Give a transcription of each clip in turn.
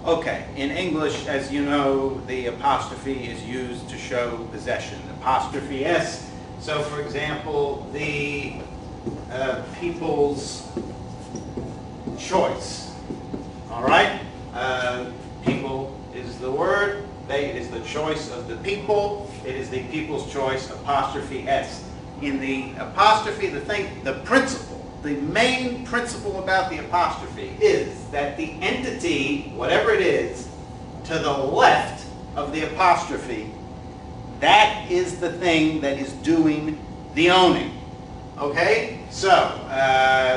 Okay, in English, as you know, the apostrophe is used to show possession. Apostrophe S. So, for example, the people's choice. All right? People is the word. They is the choice of the people. It is the people's choice, apostrophe S. In the apostrophe, the principle, the main principle about the apostrophe is that the entity, whatever it is, to the left of the apostrophe, that is the thing that is doing the owning. Okay? So,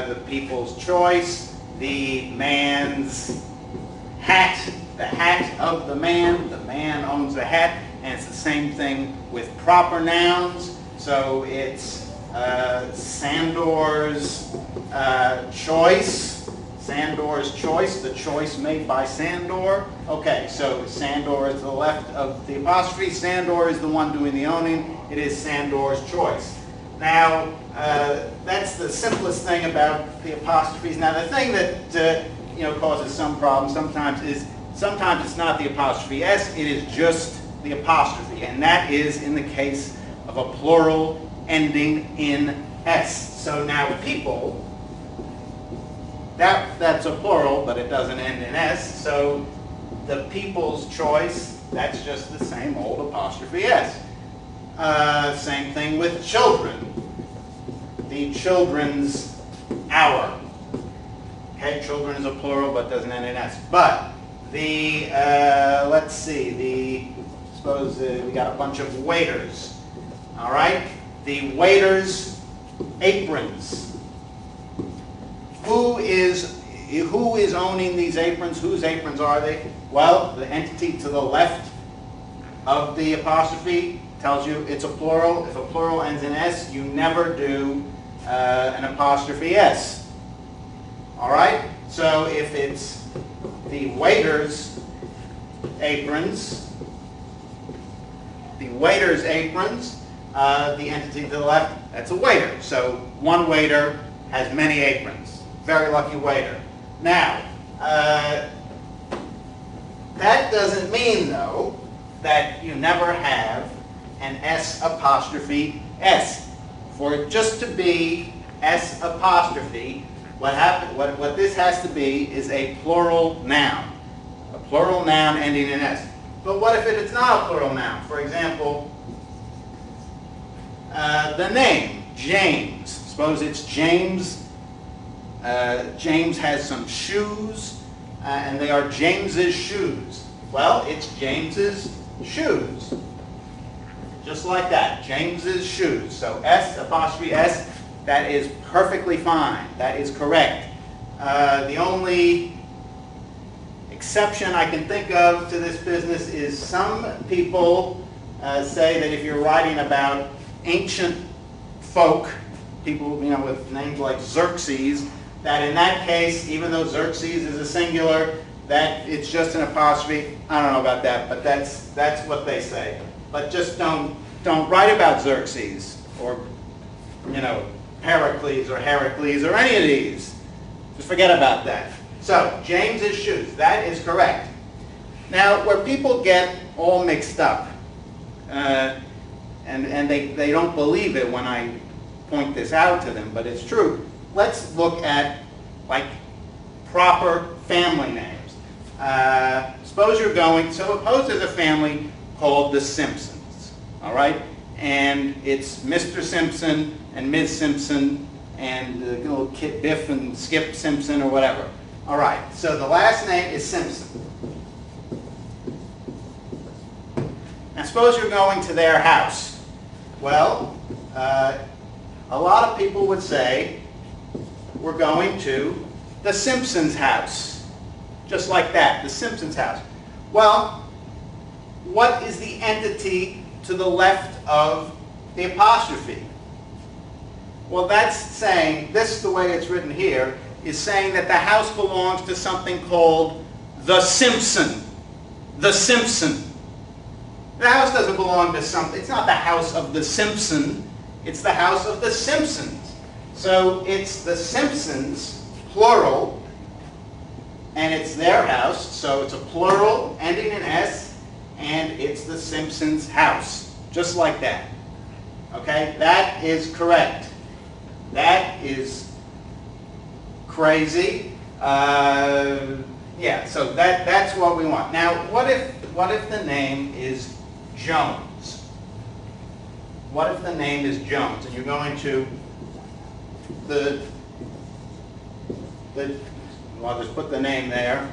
the people's choice, the man's hat, the hat of the man owns the hat, and it's the same thing with proper nouns. So it's Sandor's choice, Sandor's choice, the choice made by Sandor. Okay, so Sandor is to the left of the apostrophe. Sandor is the one doing the owning. It is Sandor's choice. Now, that's the simplest thing about the apostrophes. Now, the thing that causes some problems sometimes it's not the apostrophe S, it is just the apostrophe, and that is in the case of a plural ending in S. So now people, that's a plural, but it doesn't end in S, so the people's choice, that's just the same old apostrophe S. Same thing with children. The children's hour. Okay, children is a plural, but doesn't end in S. But the, let's see, suppose we got a bunch of waiters. All right? The waiters' aprons. Who is owning these aprons? Whose aprons are they? Well, the entity to the left of the apostrophe tells you it's a plural. If a plural ends in S, you never do an apostrophe S. All right? So if it's the waiter's aprons, the entity to the left, that's a waiter. So one waiter has many aprons. Very lucky waiter. Now, that doesn't mean, though, that you never have an S apostrophe S. For it just to be S apostrophe, what this has to be is a plural noun. A plural noun ending in S. But what if it's not a plural noun? For example, the name, James. Suppose it's James. James has some shoes, and they are James's shoes. Well, it's James's shoes. Just like that, James's shoes. So S apostrophe S, that is perfectly fine. That is correct. The only exception I can think of to this business is some people say that if you're writing about ancient folk, people with names like Xerxes, that in that case, even though Xerxes is a singular, that it's just an apostrophe. I don't know about that, but that's what they say. But just don't write about Xerxes or Pericles or Heracles or any of these. Just forget about that. So James's shoes, that is correct. Now, where people get all mixed up, and they don't believe it when I point this out to them, but it's true. Let's look at like proper family names. Suppose there's a family called the Simpsons, all right? And it's Mr. Simpson and Ms. Simpson and little Kit Biff and Skip Simpson or whatever. All right, so the last name is Simpson. Now suppose you're going to their house. Well, a lot of people would say, we're going to the Simpsons' house. Just like that, the Simpsons' house. Well, what is the entity to the left of the apostrophe? Well, that's saying, this the way it's written here, is saying that the house belongs to something called the Simpson. The Simpson. The house doesn't belong to something. It's not the house of the Simpson. It's the house of the Simpsons. So it's the Simpsons, plural, and it's their house, so it's a plural ending in S, and it's the Simpsons' house, just like that. Okay, that is correct. That is crazy. Yeah, so that's what we want. Now, what if the name is Jones? What if the name is Jones, and you're going to I'll just put the name there.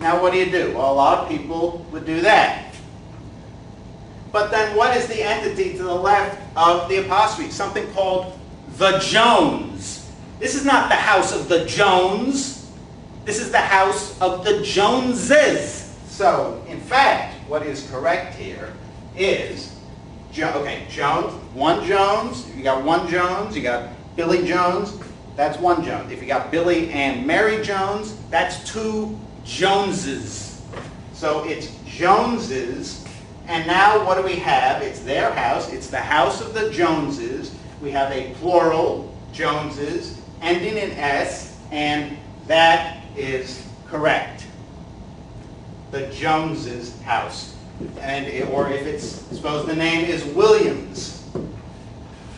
Now, what do? Well, a lot of people would do that. But then what is the entity to the left of the apostrophe? Something called the Jones. This is not the house of the Jones. This is the house of the Joneses. So, in fact, what is correct here is, Jones, one Jones. If you got one Jones, you got Billy Jones, that's one Jones. If you got Billy and Mary Jones, that's two Joneses. So it's Joneses, and now what do we have? It's their house. It's the house of the Joneses. We have a plural, Joneses, ending in S, and that is correct. The Joneses' house. Or if it's, suppose the name is Williams.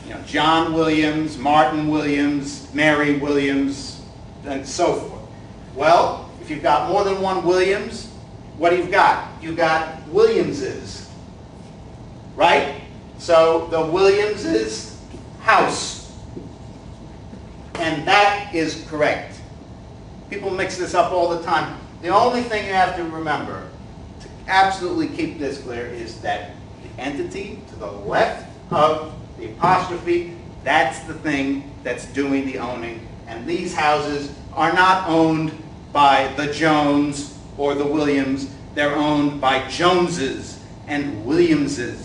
You know, John Williams, Martin Williams, Mary Williams, and so forth. Well, if you've got more than one Williams, what do you've got? You've got Williamses, right? So the Williamses' house. And that is correct. People mix this up all the time. The only thing you have to remember, to absolutely keep this clear, is that the entity to the left of the apostrophe, that's the thing that's doing the owning. And these houses are not owned by the Jones or the Williams. They're owned by Joneses and Williamses.